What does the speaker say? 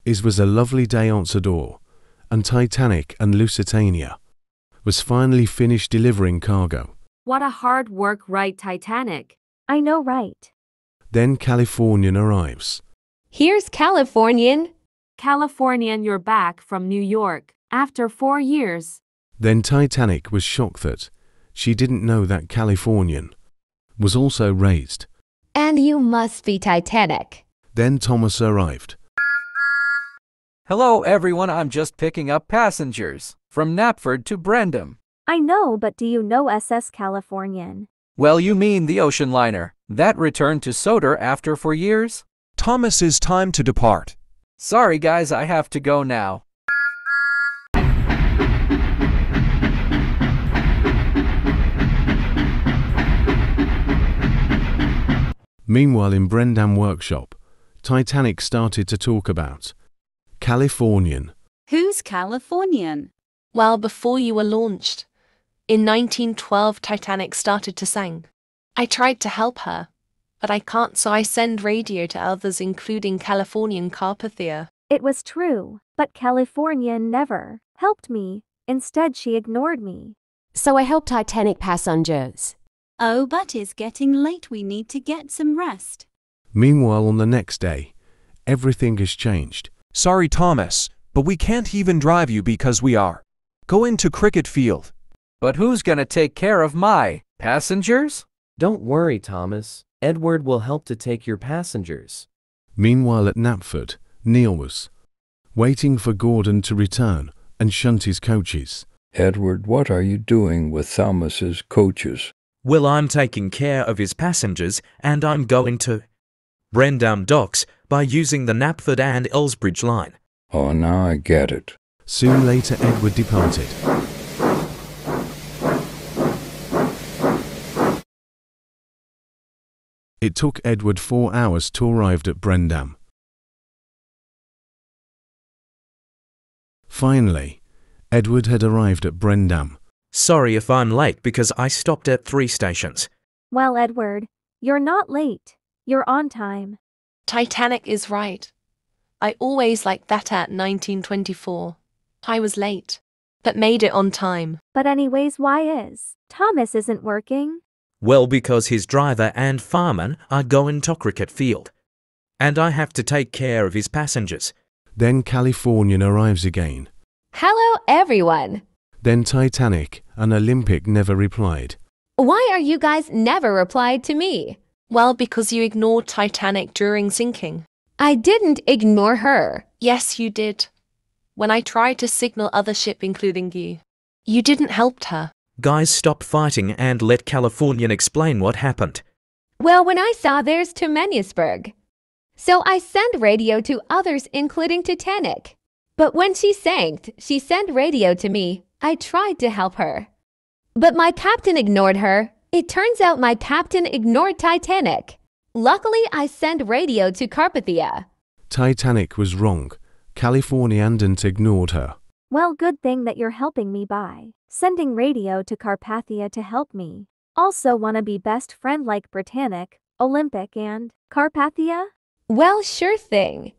It was a lovely day on Sador, and Titanic and Lusitania was finally finished delivering cargo. What a hard work, right, Titanic? I know, right? Then Californian arrives. Here's Californian. Californian, you're back from New York after 4 years. Then Titanic was shocked that she didn't know that Californian was also raised. And you must be Titanic. Then Thomas arrived. Hello everyone, I'm just picking up passengers from Knapford to Brendam. I know, but do you know SS Californian? Well, you mean the ocean liner that returned to Sodor after 4 years? Thomas, it's time to depart. Sorry guys, I have to go now. Meanwhile, in Brendam workshop, Titanic started to talk about Californian. Who's Californian? Well, before you were launched, in 1912 Titanic started to sing. I tried to help her, but I can't, so I send radio to others including Californian Carpathia. It was true, but Californian never helped me. Instead, she ignored me. So I helped Titanic passengers. Oh, but it's getting late. We need to get some rest. Meanwhile, on the next day, everything has changed. Sorry, Thomas, but we can't even drive you because we are going to cricket field. But who's gonna take care of my passengers? Don't worry, Thomas. Edward will help to take your passengers. Meanwhile, at Knapford, Neil was waiting for Gordon to return and shunt his coaches. Edward, what are you doing with Thomas's coaches? Well, I'm taking care of his passengers, and I'm going to Brendam docks by using the Knapford and Elsbridge line. Oh, now I get it. Soon later, Edward departed. It took Edward 4 hours to arrive at Brendam. Finally, Edward had arrived at Brendam. Sorry if I'm late because I stopped at 3 stations. Well, Edward, you're not late. You're on time. Titanic is right. I always liked that at 1924. I was late, but made it on time. But anyways, why is Thomas isn't working? Well, because his driver and fireman are going to cricket field, and I have to take care of his passengers. Then Californian arrives again. Hello, everyone. Then Titanic and Olympic never replied. Why are you guys never replied to me? Well, because you ignored Titanic during sinking. I didn't ignore her. Yes, you did. When I tried to signal other ship including you, you didn't help her. Guys, stop fighting and let Californian explain what happened. Well, when I saw there's to Manusburg, so I sent radio to others including Titanic. But when she sank, she sent radio to me. I tried to help her. But my captain ignored her. It turns out my captain ignored Titanic. Luckily, I sent radio to Carpathia. Titanic was wrong. Californian didn't ignored her. Well, good thing that you're helping me by sending radio to Carpathia to help me. Also wanna be best friend like Britannic, Olympic and Carpathia? Well, sure thing.